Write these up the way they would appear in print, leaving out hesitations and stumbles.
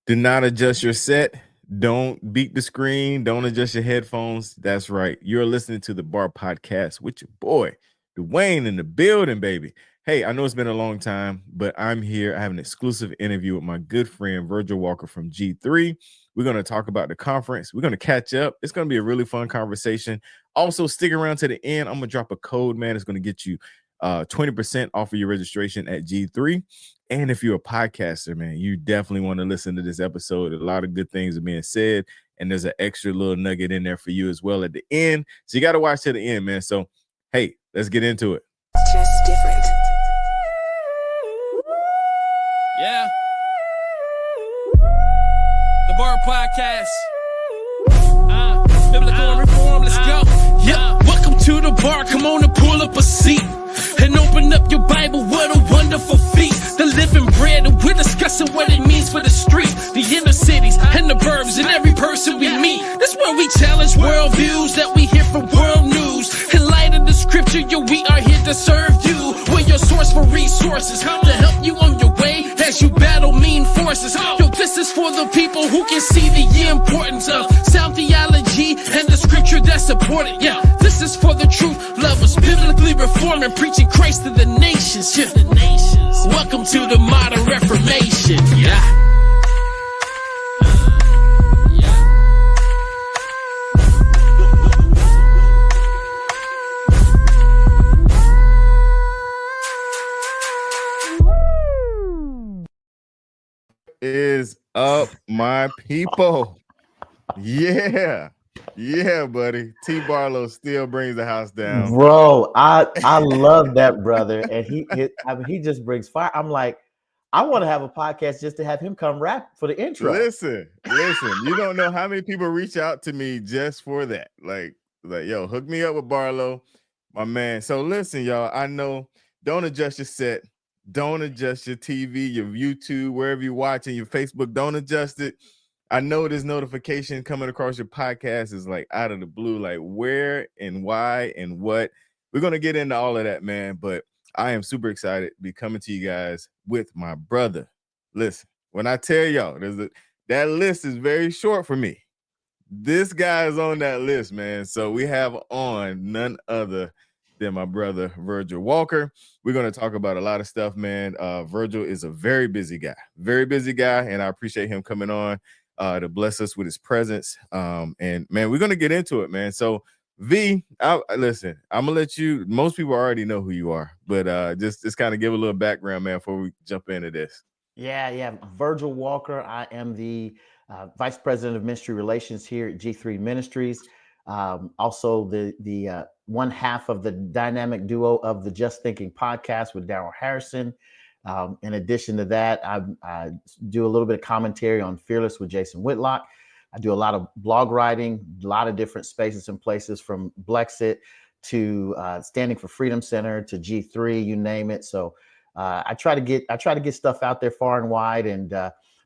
Do not adjust your set. Don't beat the screen. Don't adjust your headphones. That's right. You're listening to the Bar Podcast with your boy, Dwayne, in the building, baby. Hey, I know it's been a long time, but I'm here. I have an exclusive interview with my good friend, Virgil Walker from G3. We're going to talk about the conference. We're going to catch up. It's going to be a really fun conversation. Also, stick around to the end. I'm going to drop a code, man. It's going to get you 20% off of your registration at G3. And if you're a podcaster, man, you definitely want to listen to this episode. A lot of good things are being said, and there's an extra little nugget in there for you as well at the end. So you got to watch to the end, man. So, hey, let's get into it. Just different. Yeah. The Bar Podcast. Biblical and reform, let's go. Yeah, welcome to the bar. Come on and pull up a seat and open up your Bible. What a wonderful feat. The living bread, and we're discussing what it means for the street, the inner cities, and the burbs, and every person we meet. That's where we challenge worldviews that we hear from world news. In light of the scripture, yo, we are here to serve you. We're your source for resources to help you on your way as you battle mean forces. Yo, this is for the people who can see the importance of sound theology and the scripture that support it. Yeah, this is for the truth lovers, biblically reforming, preaching Christ to the nations. Yeah, the nations. Welcome to the modern Reformation. Yeah. Is up, my people? Yeah, buddy. T. Barlow still brings the house down, bro. I love that brother, and he just brings fire. I'm like, I want to have a podcast just to have him come rap for the intro. Listen. You don't know how many people reach out to me just for that. Like, yo, hook me up with Barlow, my man. So listen, y'all. I know. Don't adjust your set. Don't adjust your TV, your YouTube, wherever you're watching, your Facebook. Don't adjust it. I know this notification coming across your podcast is like out of the blue, like where and why and what. We're going to get into all of that, man. But I am super excited to be coming to you guys with my brother. Listen, when I tell y'all, that list is very short for me. This guy is on that list, man. So we have on none other than my brother, Virgil Walker. We're going to talk about a lot of stuff, man. Virgil is a very busy guy, and I appreciate him coming on to bless us with his presence. And, man, we're going to get into it, man. So, V, listen, I'm going to let you, most people already know who you are, but just kind of give a little background, man, before we jump into this. Yeah. Virgil Walker. I am the Vice President of Ministry Relations here at G3 Ministries. Also the one half of the dynamic duo of the Just Thinking podcast with Daryl Harrison. In addition to that, I do a little bit of commentary on Fearless with Jason Whitlock. I do a lot of blog writing, a lot of different spaces and places, from Blexit to Standing for Freedom Center to G3, you name it. So I try to get stuff out there far and wide, and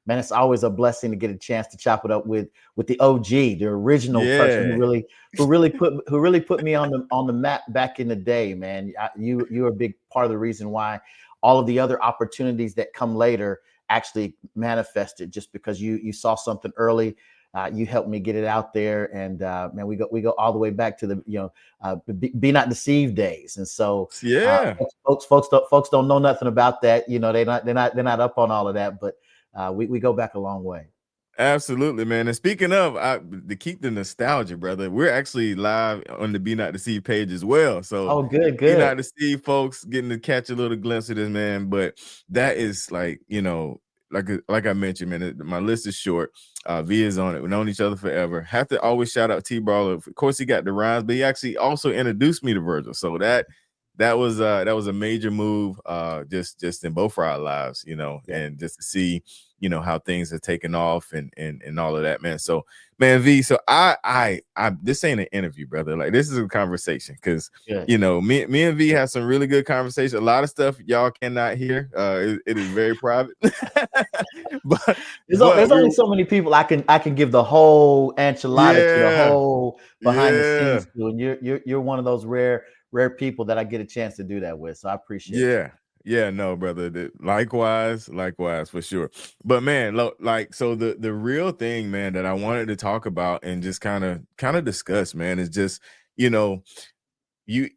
man, it's always a blessing to get a chance to chop it up with the OG, the original person who really put me on the map back in the day, man. You're a big part of the reason why all of the other opportunities that come later actually manifested, just because you saw something early. You helped me get it out there, and man, we go all the way back to the be not deceived days. And so folks don't know nothing about that. They're not up on all of that, but we go back a long way. Absolutely, man. And speaking of, to keep the nostalgia, brother, we're actually live on the Be Not Deceived page as well. So, good. Be Not Deceived folks getting to catch a little glimpse of this, man. But that is like I mentioned, man, my list is short. V is on it. We've known each other forever. Have to always shout out T. Barlow. Of course, he got the rhymes, but he actually also introduced me to Virgil. So that was a major move, just in both of our lives, and just to see, how things have taken off and all of that, man. So, man, V, so I this ain't an interview, brother. Like, this is a conversation, because me and V have some really good conversation. A lot of stuff y'all cannot hear. It is very private. but there's only so many people I can give the whole enchilada to, the whole behind the scenes to, and you're one of those rare people that I get a chance to do that with. So I appreciate it. Yeah, no, brother. Likewise, for sure. But man, like, so the real thing, man, that I wanted to talk about and just kind of discuss, man, is just, you know,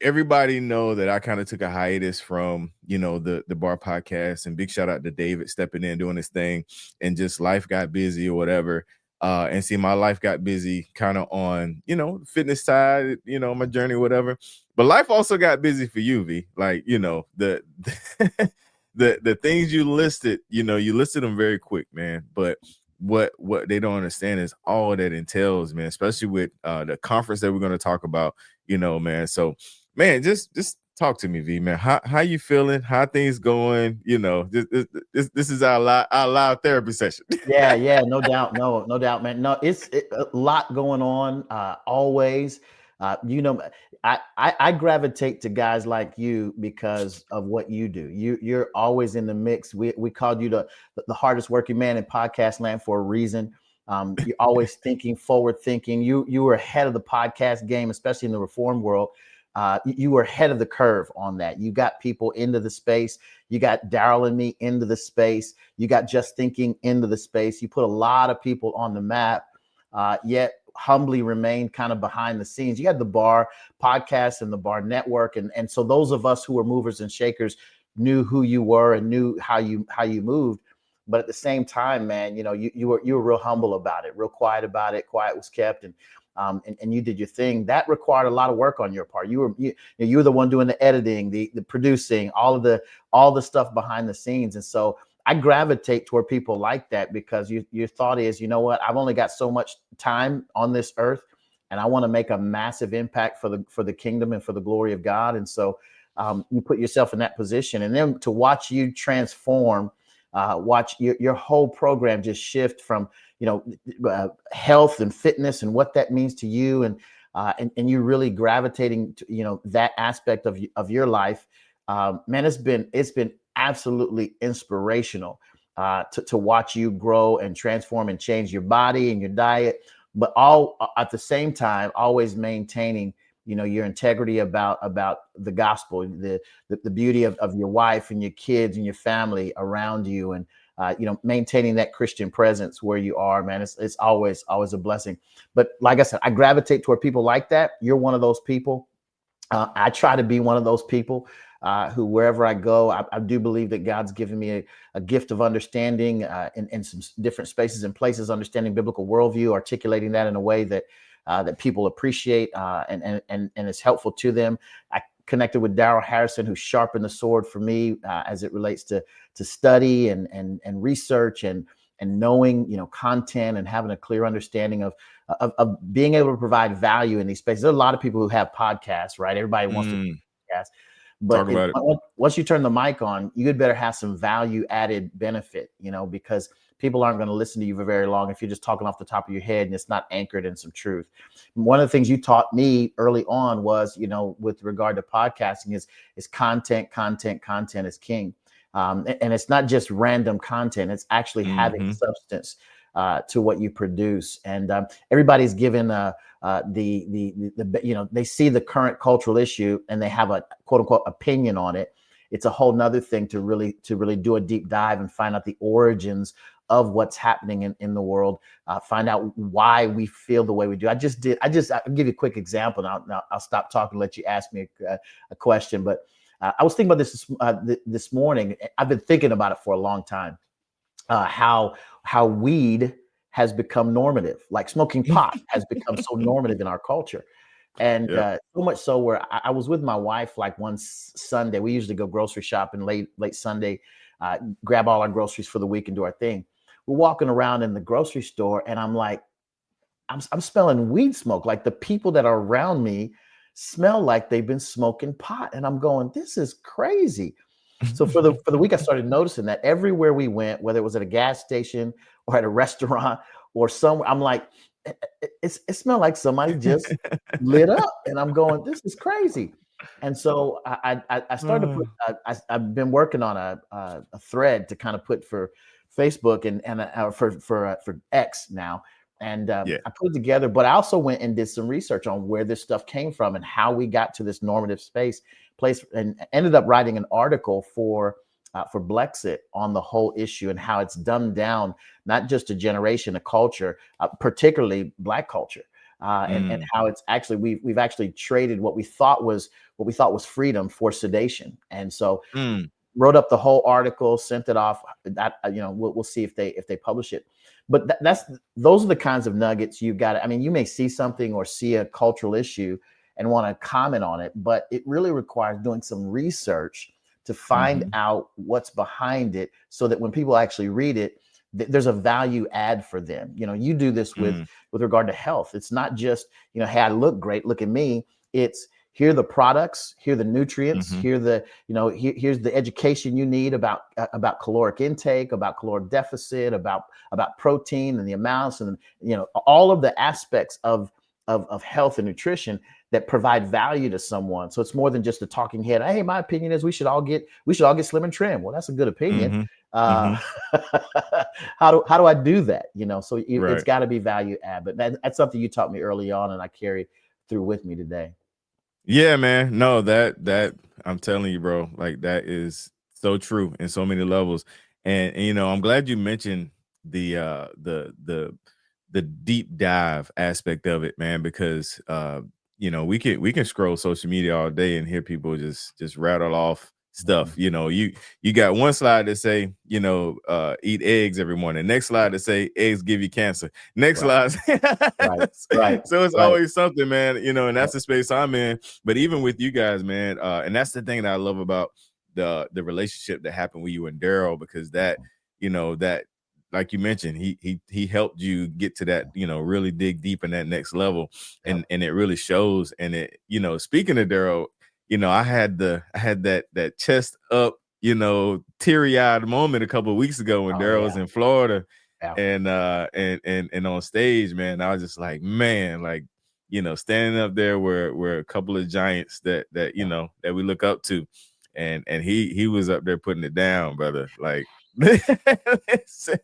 everybody know that I kind of took a hiatus from, the bar podcast, and big shout out to David stepping in, doing his thing, and just life got busy or whatever. And see, my life got busy kind of on, fitness side, my journey, whatever. But life also got busy for you, V. Like, the the things you listed, you listed them very quick, man. But what they don't understand is all that entails, man, especially with the conference that we're going to talk about, man. So, man, just talk to me, V, man. How you feeling? How things going? This is our live therapy session. Yeah, no doubt, no doubt, man. No, it's a lot going on. Always, I gravitate to guys like you because of what you do. You're always in the mix. We called you the hardest working man in podcast land for a reason. You're always thinking, forward thinking. You were ahead of the podcast game, especially in the reform world. You were ahead of the curve on that. You got people into the space. You got Daryl and me into the space. You got Just Thinking into the space. You put a lot of people on the map, yet humbly remained kind of behind the scenes. You had the bar podcast and the bar network. And so those of us who were movers and shakers knew who you were and knew how you moved. But at the same time, man, you were real humble about it, real quiet about it. Quiet was kept. And you did your thing. That required a lot of work on your part. You were the one doing the editing, the producing, all the stuff behind the scenes. And so I gravitate toward people like that because your thought is, you know what, I've only got so much time on this earth, and I want to make a massive impact for the kingdom and for the glory of God. And so you put yourself in that position, and then to watch you transform, watch your whole program just shift from health and fitness and what that means to you, and you really gravitating to that aspect of your life. Man, it's been absolutely inspirational to watch you grow and transform and change your body and your diet, but all at the same time always maintaining your integrity about the gospel, the beauty of your wife and your kids and your family around you, and maintaining that Christian presence where you are, man. It's always a blessing. But like I said, I gravitate toward people like that. You're one of those people. I try to be one of those people who, wherever I go, I do believe that God's given me a gift of understanding in some different spaces and places, understanding biblical worldview, articulating that in a way that people appreciate and is helpful to them. I connected with Daryl Harrison, who sharpened the sword for me as it relates to study and research and knowing content and having a clear understanding of being able to provide value in these spaces. There are a lot of people who have podcasts, right? Everybody wants to podcast, but once you turn the mic on, you'd better have some value added benefit, because people aren't going to listen to you for very long if you're just talking off the top of your head and it's not anchored in some truth. One of the things you taught me early on was, with regard to podcasting is content is king. And it's not just random content. It's actually having substance to what you produce. And everybody's given they see the current cultural issue and they have a quote unquote opinion on it. It's a whole nother thing to really do a deep dive and find out the origins of what's happening in the world, find out why we feel the way we do. I'll give you a quick example. Now I'll stop talking and let you ask me a question. But I was thinking about this morning. I've been thinking about it for a long time. How weed has become normative, like smoking pot has become so normative in our culture. And so much so where I was with my wife like one Sunday. We usually go grocery shopping late Sunday, grab all our groceries for the week and do our thing. We're walking around in the grocery store and I'm like, I'm smelling weed smoke. Like the people that are around me smell like they've been smoking pot. And I'm going, this is crazy. So for the week, I started noticing that everywhere we went, whether it was at a gas station or at a restaurant or somewhere, I'm like, it smelled like somebody just lit up. And I'm going, this is crazy. And so I started to put, I've been working on a thread to kind of put for Facebook and for X now. And I put it together, but I also went and did some research on where this stuff came from and how we got to this normative space. place, and ended up writing an article for Blexit on the whole issue and how it's dumbed down, not just a generation, a culture, particularly Black culture. And how it's actually we've actually traded what we thought was freedom for sedation. And so wrote up the whole article, sent it off. That we'll see if they publish it. But those are the kinds of nuggets you've got. I mean, you may see something or see a cultural issue and want to comment on it, but it really requires doing some research to find out what's behind it, so that when people actually read it, there's a value add for them. You do this with regard to health. It's not just, hey, I look great, look at me. It's here are the products, here are the nutrients, here's the education you need about caloric intake, about caloric deficit, about protein and the amounts, and all of the aspects of health and nutrition that provide value to someone. So it's more than just a talking head. Hey, my opinion is we should all get slim and trim. Well, that's a good opinion. How do I do that? So it's got to be value add. But that's something you taught me early on, and I carry through with me today. Yeah, man. No, that I'm telling you, bro, like that is so true in so many levels. And I'm glad you mentioned the deep dive aspect of it, man, because we can scroll social media all day and hear people just rattle off stuff. You got one slide that say, eat eggs every morning. Next slide that say eggs give you cancer. Next slide. Right. So it's always something, man, and that's the space I'm in. But even with you guys, man, and that's the thing that I love about the relationship that happened with you and Daryl, because that, that, like you mentioned, he helped you get to that, really dig deep in that next level. And it really shows. And it, speaking of Daryl, I had that chest up, teary-eyed moment a couple of weeks ago when Daryl was in Florida and on stage, man. I was just like, man, like, standing up there where a couple of giants that we look up to, and he was up there putting it down, brother. Like, if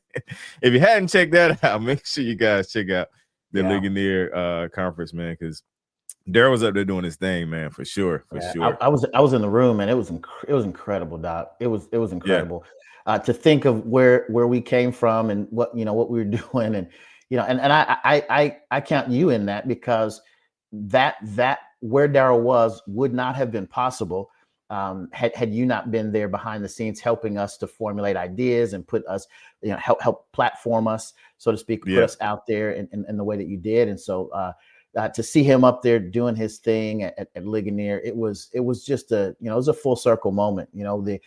you hadn't checked that out, make sure you guys check out the Ligonier conference, man, because Daryl was up there doing his thing, man, for sure. I was in the room, and it was incredible, Doc. It was incredible to think of where we came from and what we were doing, and and I count you in that, because that where Daryl was would not have been possible had you not been there behind the scenes, helping us to formulate ideas and put us, help platform us, so to speak, put us out there in the way that you did. And so to see him up there doing his thing at Ligonier, it was just it was a full circle moment. The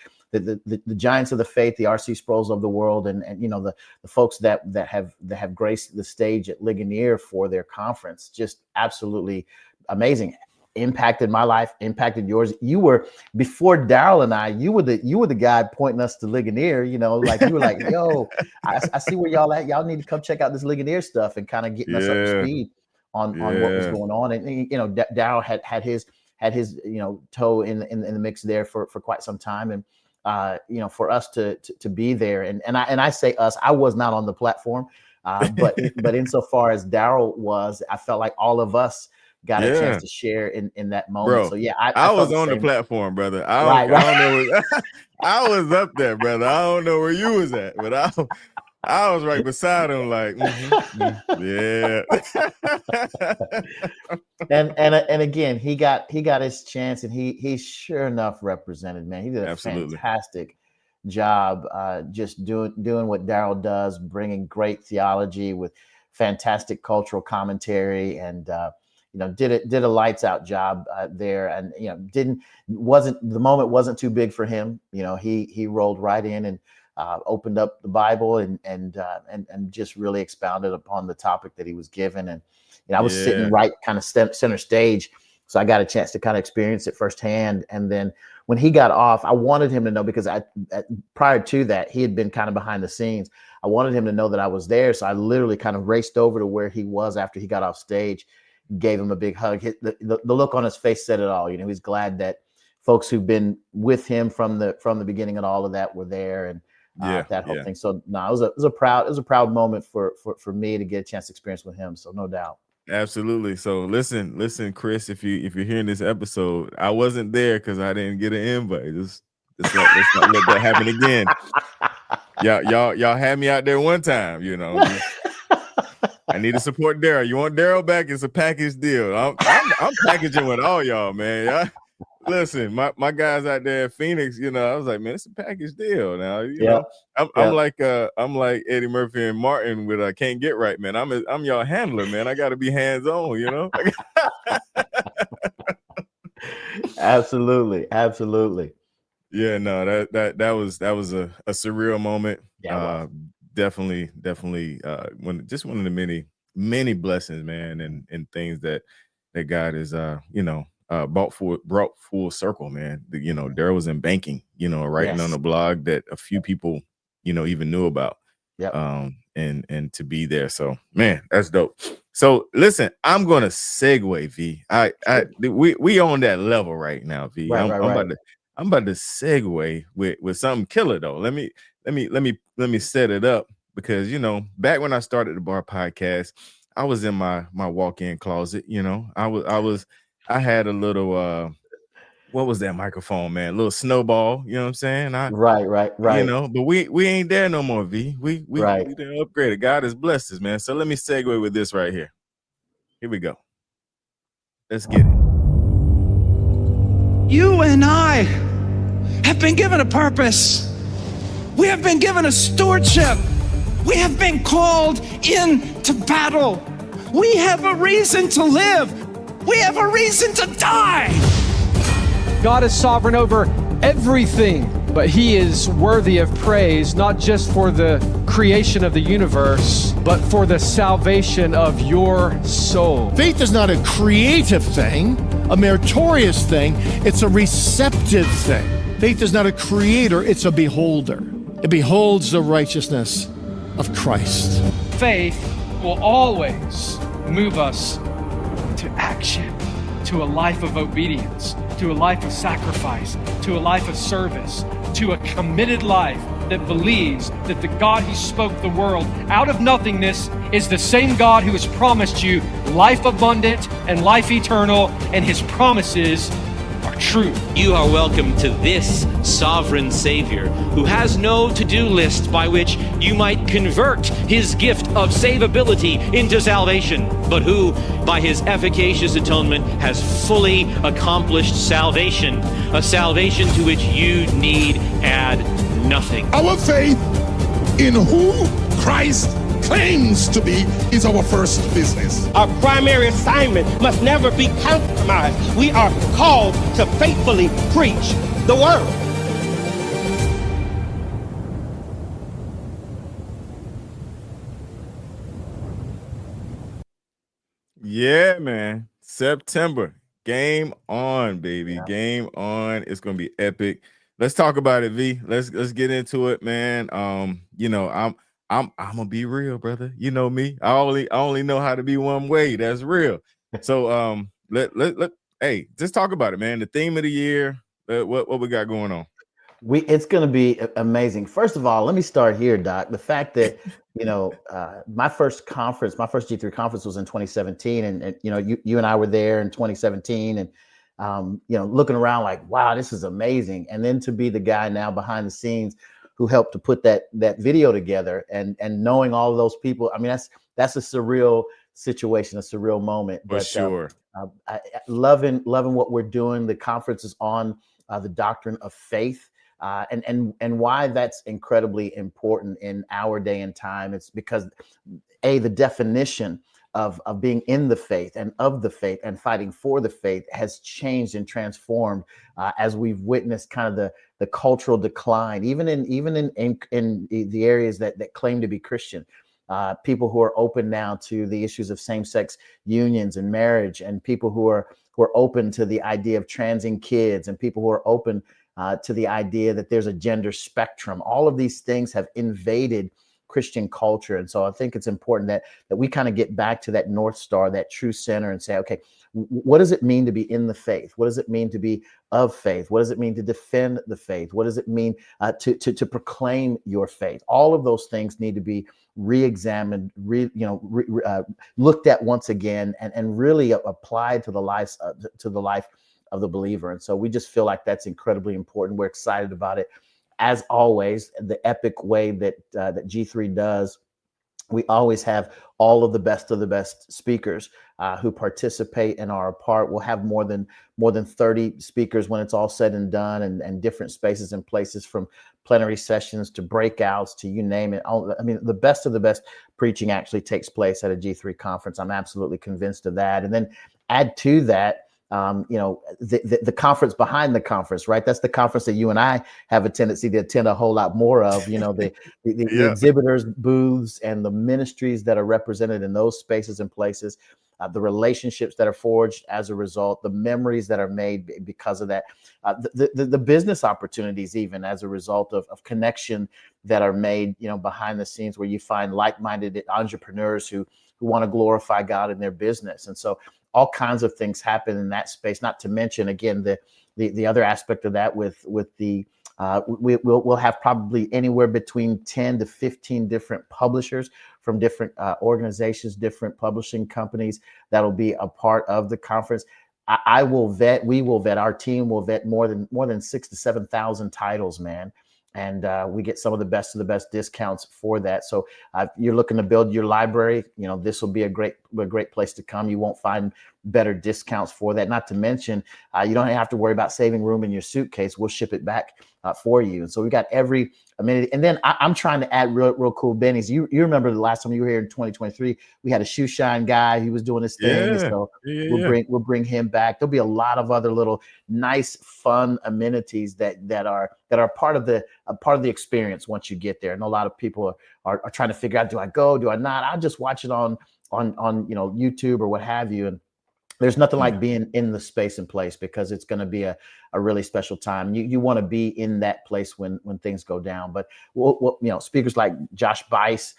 giants of the faith, the RC Sproles of the world, and the folks that have graced the stage at Ligonier for their conference, just absolutely amazing. Impacted my life, impacted yours. You were, before Daryl and I, you were the guy pointing us to Ligonier. Like you were like, yo, I see where y'all at. Y'all need to come check out this Ligonier stuff, and kind of getting us up to speed on what was going on. And Daryl had his toe in the mix there for quite some time. And for us to be there, and I say us, I was not on the platform, but insofar as Daryl was, I felt like all of us got a chance to share in that moment. Bro, so I was on the platform, brother. I don't know. I was up there, brother. I don't know where you was at, but I was right beside him, like, yeah. and again, he got his chance, and he sure enough represented, man. He did a fantastic job, just doing what Daryl does, bringing great theology with fantastic cultural commentary, and did a lights out job there, and the moment wasn't too big for him. He rolled right in and opened up the Bible and just really expounded upon the topic that he was given. And I was sitting right kind of center stage, so I got a chance to kind of experience it firsthand. And then when he got off, I wanted him to know, because prior to that, he had been kind of behind the scenes. I wanted him to know that I was there, so I literally kind of raced over to where he was after he got off stage, gave him a big hug. The look on his face said it all. He's glad that folks who've been with him from the beginning and all of that were there, and that whole thing. So no, it was a proud moment for me to get a chance to experience with him. So no doubt. Absolutely. So listen, Chris, if you're hearing this episode, I wasn't there because I didn't get an invite. Let's not let that happen again. Y'all had me out there one time, just I need to support Daryl. You want Daryl back? It's a package deal. I'm packaging with all y'all, man. Listen, my guys out there in Phoenix, I was like, man, it's a package deal now. I'm like Eddie Murphy and Martin with Can't Get Right, man. I'm y'all handler, man. I gotta be hands-on, Absolutely. Yeah, no, that was a surreal moment. Yeah, Definitely one of the many blessings, man, and things that God is brought full circle, man. Daryl was in banking, writing on a blog that a few people, even knew about. Yep. And to be there. So man, that's dope. So listen, I'm gonna segue, V. We on that level right now, V. Right, I'm about to segue with something killer though. Let me set it up because back when I started the Bar Podcast, I was in my walk-in closet. I had a little what was that microphone, man? A little snowball, you know what I'm saying? Right. But we ain't there no more, V. We done upgraded. God has blessed us, man. So let me segue with this right here. Here we go. Let's get it. You and I have been given a purpose. We have been given a stewardship. We have been called into battle. We have a reason to live. We have a reason to die. God is sovereign over everything, but he is worthy of praise, not just for the creation of the universe, but for the salvation of your soul. Faith is not a creative thing, a meritorious thing. It's a receptive thing. Faith is not a creator, it's a beholder. It beholds the righteousness of Christ. Faith will always move us to action, to a life of obedience, to a life of sacrifice, to a life of service, to a committed life that believes that the God who spoke the world out of nothingness is the same God who has promised you life abundant and life eternal, and his promises are true. You are welcome to this sovereign Savior who has no to-do list by which you might convert his gift of savability into salvation, but who, by his efficacious atonement, has fully accomplished salvation, a salvation to which you need add nothing. Our faith in who Christ claims to be is our first business. Our primary assignment must never be compromised. We are called to faithfully preach the word. Yeah, man. September. Game on, baby. Yeah. Game on. It's gonna be epic. Let's talk about it, V. Let's get into it, man. I'm gonna be real, brother. You know me. I only know how to be one way. That's real. So hey, just talk about it, man. The theme of the year. What we got going on? It's going to be amazing. First of all, let me start here, Doc. The fact that my first G3 conference was in 2017, and you and I were there in 2017, and looking around like, wow, this is amazing. And then to be the guy now behind the scenes who helped to put that video together, and knowing all of those people. I mean, that's a surreal situation, a surreal moment. For sure. Loving what we're doing. The conference is on the doctrine of faith, and why that's incredibly important in our day and time. It's because the definition of being in the faith and of the faith and fighting for the faith has changed and transformed as we've witnessed kind of the cultural decline, even in the areas that claim to be Christian. People who are open now to the issues of same-sex unions and marriage, and people who are open to the idea of transing kids, and people who are open to the idea that there's a gender spectrum. All of these things have invaded Christian culture. And so I think it's important that we kind of get back to that North Star, that true center, and say, okay, what does it mean to be in the faith? What does it mean to be of faith? What does it mean to defend the faith? What does it mean to proclaim your faith? All of those things need to be re-examined, looked at once again, and really applied to the life of the believer. And so we just feel like that's incredibly important. We're excited about it. As always, the epic way that G3 does, we always have all of the best speakers who participate and are a part. We'll have more than 30 speakers when it's all said and done, and different spaces and places, from plenary sessions to breakouts to you name it. I mean, the best of the best preaching actually takes place at a G3 conference. I'm absolutely convinced of that. And then add to that, the conference behind the conference, right? That's the conference that you and I have a tendency to attend a whole lot more of, the exhibitors booths and the ministries that are represented in those spaces and places, the relationships that are forged as a result, the memories that are made because of that, the business opportunities, even as a result of connection that are made, behind the scenes, where you find like-minded entrepreneurs who want to glorify God in their business. And so all kinds of things happen in that space, not to mention, again, the other aspect of that with the we'll have probably anywhere between 10 to 15 different publishers from different organizations, different publishing companies that'll be a part of the conference. We will vet, our team will vet more than 6,000 to 7,000 titles, man. And we get some of the best discounts for that. So you're looking to build your library, this will be a great place to come. You won't find better discounts for that. Not to mention, you don't have to worry about saving room in your suitcase. We'll ship it back for you. And so we got every amenity. And then I'm trying to add real cool bennies. You remember the last time you were here in 2023, we had a shoe shine guy. He was doing his thing. Yeah. So Yeah. we'll bring him back. There'll be a lot of other little nice, fun amenities that are part of the experience once you get there. And a lot of people are trying to figure out, do I go? Do I not? I'll just watch it on YouTube or what have you. And there's nothing like being in the space and place, because it's going to be a really special time. You want to be in that place when things go down. But we'll speakers like Josh Bice,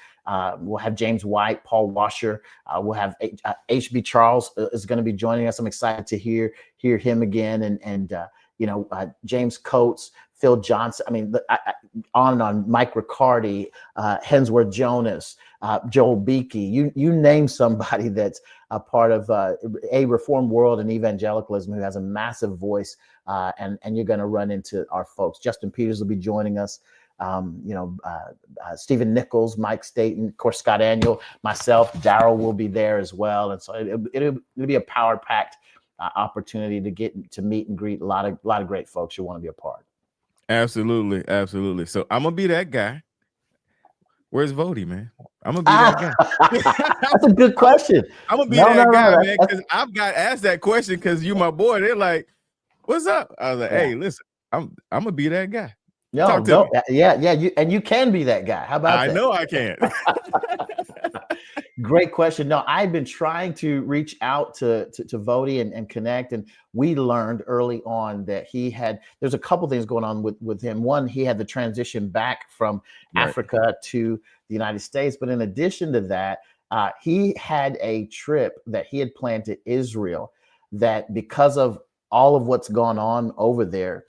we'll have James White, Paul Washer, we'll have H.B. Charles is going to be joining us. I'm excited to hear him again, and James Coates, Phil Johnson. I mean, on and on. Mike Riccardi, Hensworth Jonas, Joel Beakey. You name somebody that's a part of a reformed world and evangelicalism who has a massive voice, and you're going to run into our folks. Justin Peters will be joining us. Stephen Nichols, Mike Staten, of course, Scott Daniel, myself, Daryl will be there as well. And so it'll be a power-packed opportunity to get to meet and greet a lot of great folks who want to be a part. Absolutely. So I'm gonna be that guy. Where's Vody, man? I'm gonna be that guy. That's a good question. I'm gonna be that guy, man, because I've got asked that question because you my boy. They're like, "What's up?" I was like, "Hey, listen, I'm gonna be that guy." You can be that guy. How about that? I know I can. Great question. No, I've been trying to reach out to Vody and connect, and we learned early on that there's a couple things going on with him. One, he had the transition back from Africa to the United States, but in addition to that, he had a trip that he had planned to Israel that, because of all of what's gone on over there,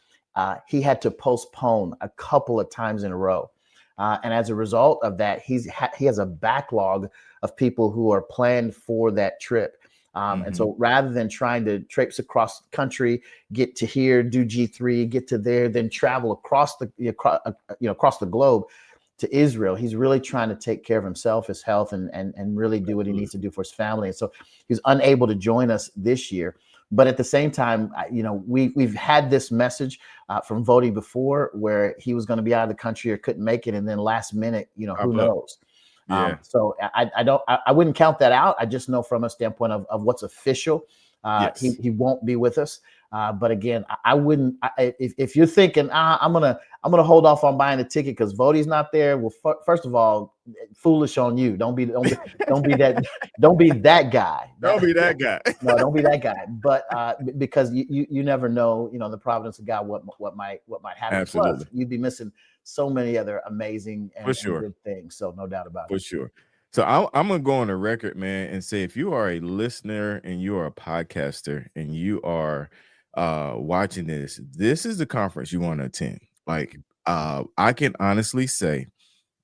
he had to postpone a couple of times in a row. And as a result of that, he has a backlog of people who are planned for that trip. And so rather than trying to traipse across the country, get to here, do G3, get to there, then travel across the globe to Israel, he's really trying to take care of himself, his health, and really do what he needs to do for his family. And so he's unable to join us this year. But at the same time, we've had this message from Vody before, where he was going to be out of the country or couldn't make it, and then last minute, who knows? Yeah. So I wouldn't count that out. I just know from a standpoint of what's official, he won't be with us. But again, I wouldn't. If you're thinking, I'm gonna hold off on buying a ticket because Vody's not there. Well, first of all, foolish on you. Don't be that. Don't be that guy. Don't be that guy. No, don't be that guy. But because you never know, the providence of God, what might happen. Absolutely. Plus, you'd be missing so many other amazing For and sure. good things. So no doubt about For it. sure. So I'm gonna go on the record, man, and say if you are a listener and you are a podcaster and you are watching this, this is the conference you want to attend. Like I can honestly say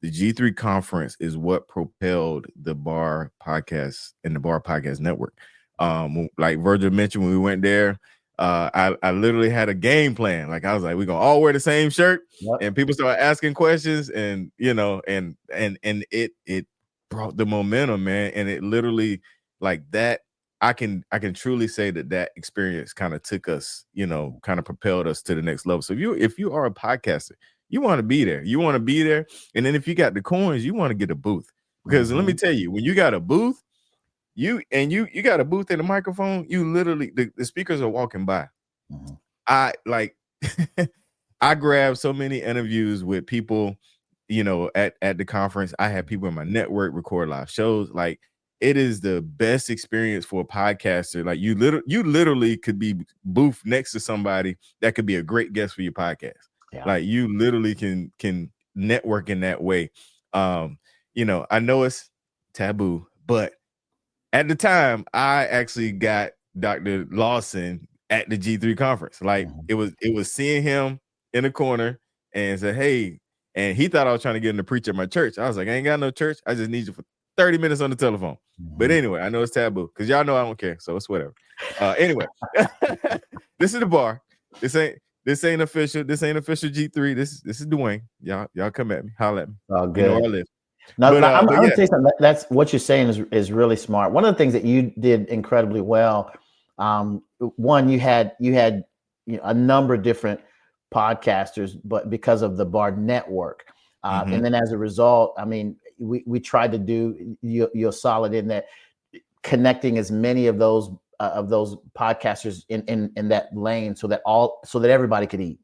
the G3 conference is what propelled the Bar podcast and the Bar Podcast Network. Like Virgil mentioned when we went there, I literally had a game plan. Like I was like, we're gonna all wear the same shirt, Yep. and people started asking questions, and it brought the momentum, man. And it literally like that. I can truly say that experience kind of took us, kind of propelled us to the next level. So if you are a podcaster, you want to be there. You want to be there. And then if you got the coins, you want to get a booth. Because let me tell you, when you got a booth, you got a booth and a microphone, you literally the speakers are walking by. I like I grabbed so many interviews with people, at the conference. I had people in my network record live shows. Like it is the best experience for a podcaster. Like you literally could be booth next to somebody that could be a great guest for your podcast. Yeah. Like you literally can network in that way. I know it's taboo, but at the time I actually got Dr. Lawson at the G3 conference. Like it was seeing him in the corner and said, hey, and he thought I was trying to get him to preach at my church. I was like, I ain't got no church. I just need you for 30 minutes on the telephone. But anyway, I know it's taboo because y'all know I don't care. So it's whatever. Anyway, this is the bar. This ain't official. This ain't official G3. This is Dwayne. Y'all come at me. Holla at me. Oh, good. You know where I live. No, I'm but gonna yeah. tell you something. That's what you're saying is really smart. One of the things that you did incredibly well. One, you had a number of different podcasters, but because of the Bar Network, and then as a result, I mean, we tried to do you're solid in that, connecting as many of those podcasters in that lane so that everybody could eat.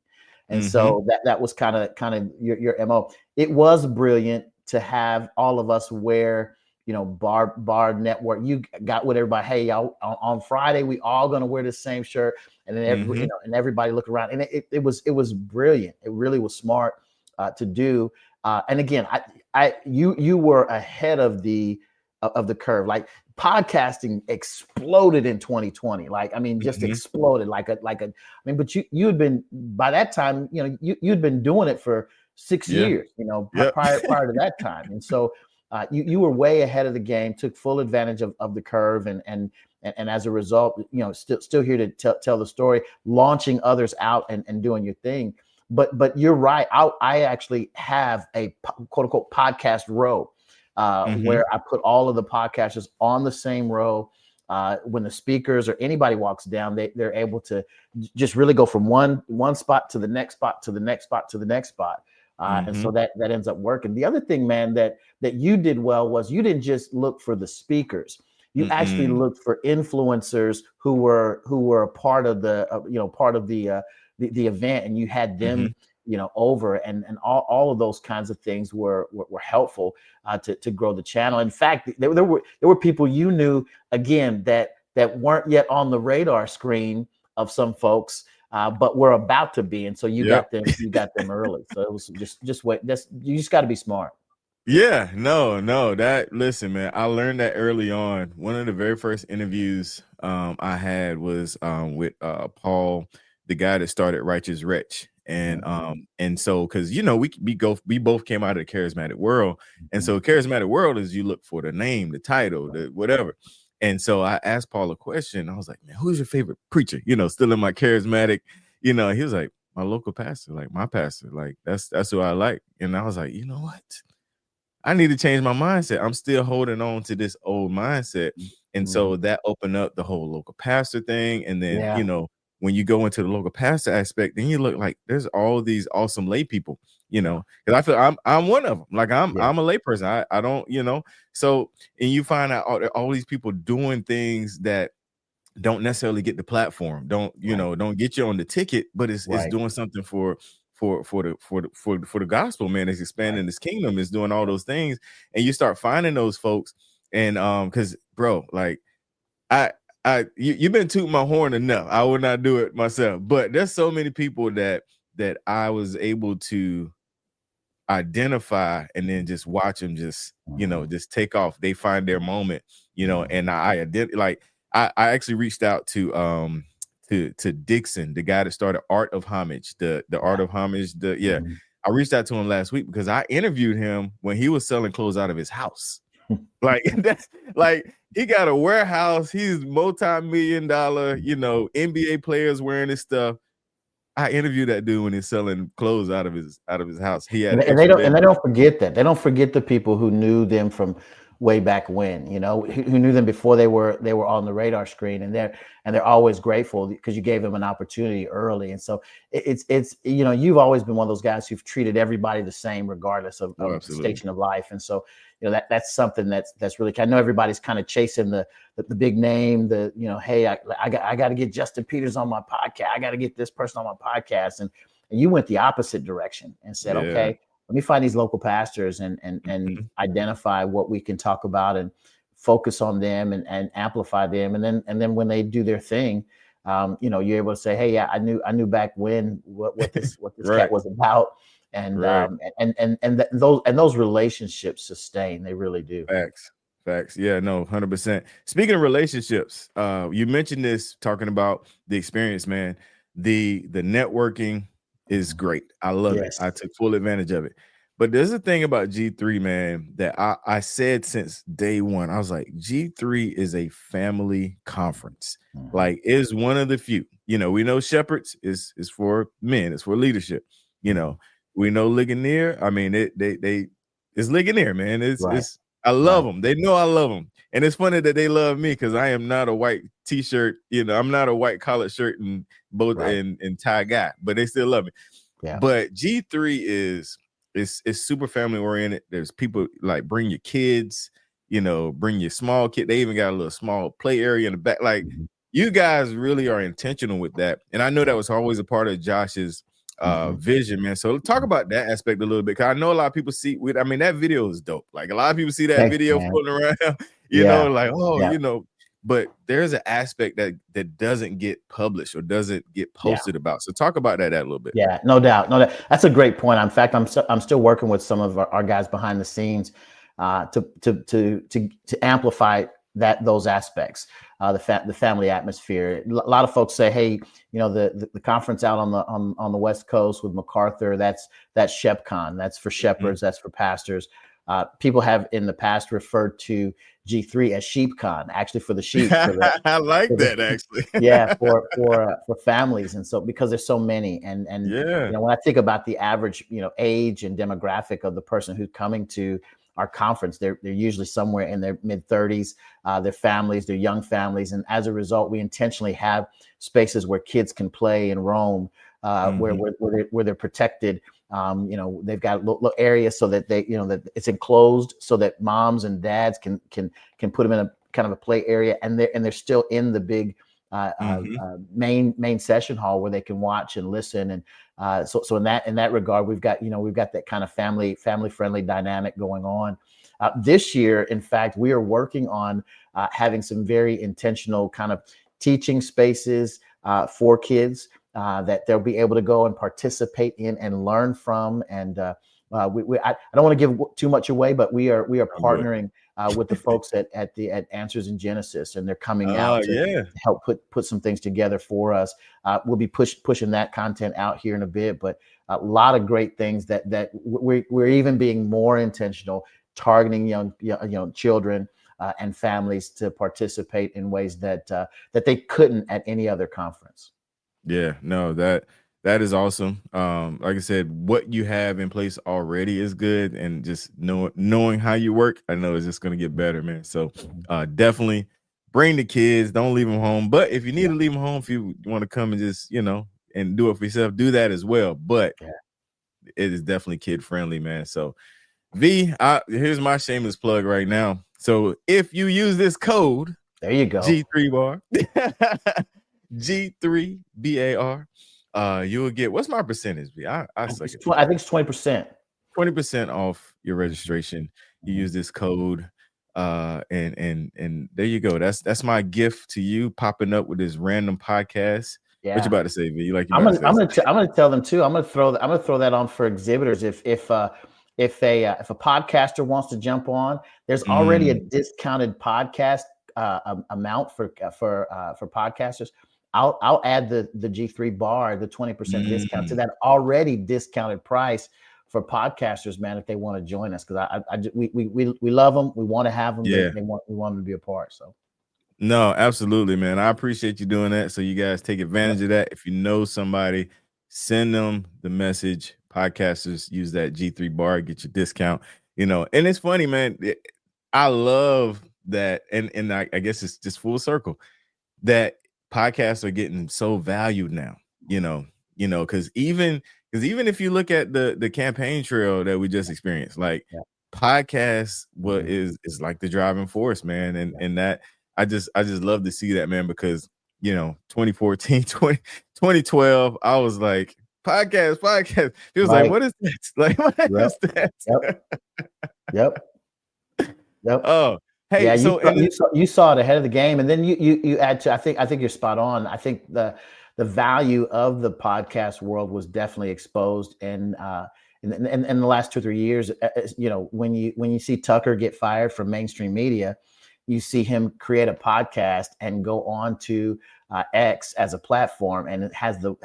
And so that was kind of your MO. It was brilliant to have all of us wear, Bar Network. You got with everybody. Hey, y'all, on Friday we all gonna wear the same shirt, and then and everybody look around, and it was brilliant. It really was smart to do. And again, you were ahead of the curve. Like podcasting exploded in 2020. Like, I mean, just exploded but you had been, by that time, you'd been doing it for 6 years, prior to that time. And so you were way ahead of the game, took full advantage of the curve. And as a result, still here to tell the story, launching others out and doing your thing. But you're right. I actually have a quote unquote podcast row where I put all of the podcasters on the same row. When the speakers or anybody walks down, they're able to just really go from one spot to the next spot to the next spot to the next spot. And so that ends up working. The other thing, man, that you did well was you didn't just look for the speakers. You actually looked for influencers who were a part of the event, and you had them over, and all of those kinds of things were helpful to grow the channel. In fact, there were people you knew, again, that weren't yet on the radar screen of some folks, but were about to be, and so you got them early. So it was just wait. You just got to be smart. Yeah, no, listen, man, I learned that early on. One of the very first interviews I had was with Paul, the guy that started Righteous Wretch. And so, because we both came out of the charismatic world, and so charismatic world is you look for the name, the title, the whatever. And so I asked Paul a question. I was like, man, who's your favorite preacher? Still in my charismatic, he was like, my local pastor, like my pastor, like that's who I like. And I was like, you know what? I need to change my mindset. I'm still holding on to this old mindset. And so that opened up the whole local pastor thing. And then, when you go into the local pastor aspect, then you look like there's all these awesome lay people, because I feel I'm one of them. Like I'm a lay person. I don't, so, and you find out all these people doing things that don't necessarily get the platform, don't get you on the ticket, but it's doing something for the gospel, man. It's expanding this kingdom, is doing all those things, and you start finding those folks. And because bro, like you've been tooting my horn enough. I would not do it myself, but there's so many people that I was able to identify and then just watch them just, just take off. They find their moment, and I actually reached out to Dixon, the guy that started Art of Homage, the Art of Homage. I reached out to him last week because I interviewed him when he was selling clothes out of his house. Like that's like he got a warehouse. He's multi-million-dollar, NBA players wearing his stuff. I interviewed that dude when he's selling clothes out of his house. He had and they don't forget that. They don't forget the people who knew them from way back when, who knew them before they were on the radar screen, and they're always grateful because you gave them an opportunity early. And so it's you've always been one of those guys who've treated everybody the same regardless of the station of life. And so that's something that's really, I know everybody's kind of chasing the big name, hey, I got to get Justin Peters on my podcast, I got to get this person on my podcast, and you went the opposite direction and said, okay, let me find these local pastors and identify what we can talk about and focus on them and amplify them. And then when they do their thing, you're able to say, hey, yeah, I knew back when what this cat was about. And those relationships sustain. They really do. Facts. Yeah, no, 100%. Speaking of relationships, you mentioned this, talking about the experience, man. The networking is great. I love it. I took full advantage of it. But there's a thing about G3, man, that I said since day one. I was like, G3 is a family conference. Like, it's one of the few. We know Shepherds is for men. It's for leadership. We know Ligonier. I mean, it's Ligonier, man. It's I love them. They know I love them. And it's funny that they love me because I am not a white t-shirt. I'm not a white collared shirt and both and tie guy, but they still love me. Yeah. But G3 is super family oriented. There's people like bring your kids, bring your small kid. They even got a little small play area in the back. Like you guys really are intentional with that. And I know that was always a part of Josh's vision, man. So talk about that aspect a little bit, because I know a lot of people see that video is dope. Like a lot of people see that video floating around, but there's an aspect that doesn't get published or doesn't get posted about. So talk about that a little bit. Yeah, no doubt. That's a great point. In fact, I'm still working with some of our guys behind the scenes to amplify those aspects, the family atmosphere. A lot of folks say, hey, the conference out on the West Coast with MacArthur, that's ShepCon, that's for shepherds, that's for pastors. People have in the past referred to G3 as SheepCon, actually for the sheep. I like that actually. for families, and so because there's so many, and when I think about the average age and demographic of the person who's coming to our conference, they're usually somewhere in their mid-30s. Their families, their young families, and as a result, we intentionally have spaces where kids can play and roam, where they're protected. They've got little areas so that that it's enclosed, so that moms and dads can put them in a kind of a play area, and they're still in the big main session hall where they can watch and listen. And so in that regard, we've got that kind of family friendly dynamic going on. This year, in fact, we are working on having some very intentional kind of teaching spaces for kids that they'll be able to go and participate in and learn from. And I don't want to give too much away, but we are partnering with the folks at Answers in Genesis, and they're coming out to help put some things together for us. We'll be pushing that content out here in a bit, but a lot of great things that we're even being more intentional, targeting young children and families to participate in ways that they couldn't at any other conference. Yeah, no, that is awesome. Like I said, what you have in place already is good, and just knowing how you work, I know it's just going to get better, man. So definitely bring the kids. Don't leave them home. But if you need to leave them home, if you want to come and just and do it for yourself, do that as well. But it is definitely kid friendly, man. So V, here's my shameless plug right now. So if you use this code, there you go, G3BAR. G3BAR, you'll get, what's my percentage? I think it's 20%. 20% off your registration. You use this code, and there you go. That's my gift to you, popping up with this random podcast. Yeah. What you about to say, V? I'm gonna tell them too. I'm gonna throw that on for exhibitors. If if a podcaster wants to jump on, there's already a discounted podcast amount for podcasters. I'll add the G3 bar, the 20% discount to that already discounted price for podcasters, man, if they want to join us, because we love them, we want to have them, Yeah. we want them to be a part. So no, absolutely, man. I appreciate you doing that. So you guys take advantage of that. If you know somebody, send them the message. Podcasters, use that G3 bar, get your discount. And it's funny, man. I love that, and I guess it's just full circle that podcasts are getting so valued now. Because even if you look at the campaign trail that we just experienced, like podcasts, is like the driving force, man, and that I just love to see that, man, because 2014, 2012, I was like, podcast. He was like, what is that? Like, what is that? Yep. Oh, hey, yeah, so you saw it ahead of the game, and then you add to. I think you're spot on. I think the value of the podcast world was definitely exposed in the last 2 or 3 years. When you see Tucker get fired from mainstream media, you see him create a podcast and go on to X as a platform, and it has a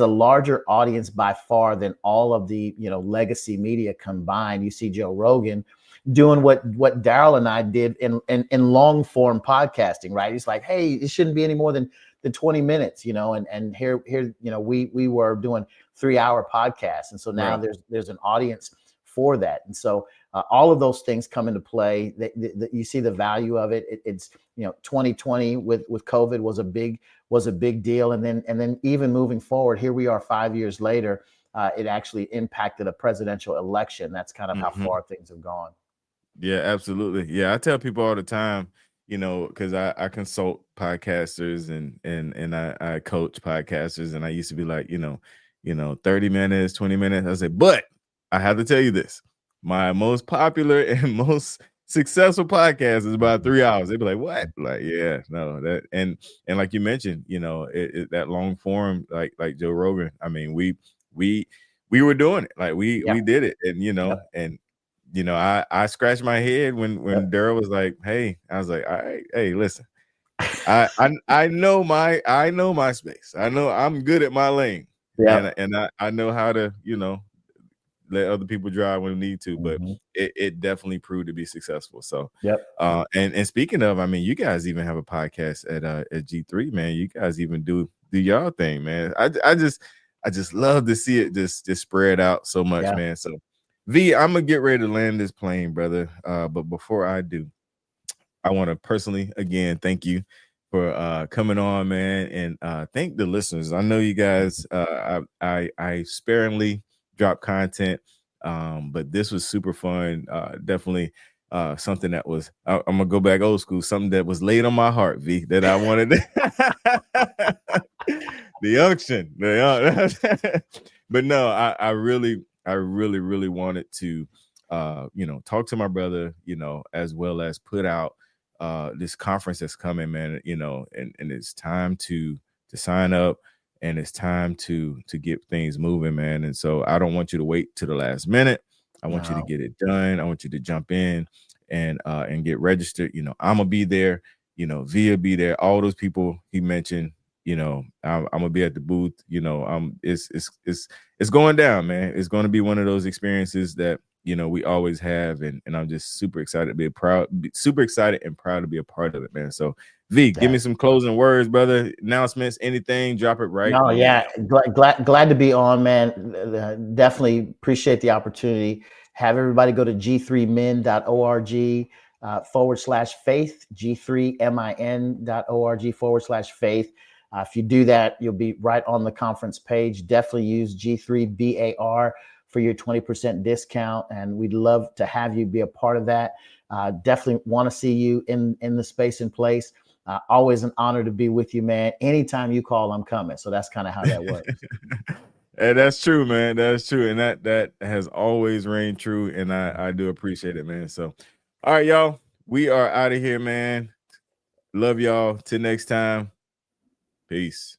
larger audience by far than all of the legacy media combined. You see Joe Rogan doing what Daryl and I did in long form podcasting, right? He's like, hey, it shouldn't be any more than 20 minutes, and here we were doing 3-hour podcasts, and so now there's an audience for that, and so all of those things come into play. That you see the value of it. It's 2020 with COVID was a big deal, and then even moving forward, here we are 5 years later. It actually impacted a presidential election. That's kind of how far things have gone. Yeah, absolutely. Yeah, I tell people all the time, because I consult podcasters and I coach podcasters, and I used to be like, 30 minutes, 20 minutes. I say, but I have to tell you this. My most popular and most successful podcast is about 3 hours. They'd be like, what? Like, yeah, no, that and like you mentioned, that long form, like Joe Rogan. I mean, we were doing it. Like we did it, and I scratched my head when Daryl was like, hey, I was like, all right, hey, listen, I know my space. I know I'm good at my lane. Yeah. And I know how to, let other people drive when they need to, but it definitely proved to be successful. So, and speaking of, I mean, you guys even have a podcast at G3, man. You guys even do y'all thing, man. I just love to see it just spread out so much, man. So, V, I'm gonna get ready to land this plane, brother. But before I do, I want to personally again thank you for coming on, man, and thank the listeners. I know you guys. I sparingly drop content, but this was super fun. Definitely something that was. I'm gonna go back old school. Something that was laid on my heart, V, that I wanted. The unction, but no, I really wanted to, talk to my brother, as well as put out this conference that's coming, man, and it's time to sign up, and it's time to get things moving, man. And so I don't want you to wait to the last minute. I want you to get it done. I want you to jump in and get registered. I'm gonna be there. Via be there. All those people he mentioned. I'm gonna be at the booth. It's going down, man. It's going to be one of those experiences that we always have, and I'm just super excited and proud to be a part of it, man. So, V, give me some closing words, brother. Announcements, anything, drop it right. No, yeah, glad to be on, man. Definitely appreciate the opportunity. Have everybody go to g3min.org /faith, g3min.org /faith. If you do that, you'll be right on the conference page. Definitely use G3BAR for your 20% discount, and we'd love to have you be a part of that. Definitely want to see you in the space and place. Always an honor to be with you, man. Anytime you call, I'm coming. So that's kind of how that works. Hey, that's true, man. That's true, and that has always reigned true, and I do appreciate it, man. So, all right, y'all, we are out of here, man. Love y'all. Till next time. Peace.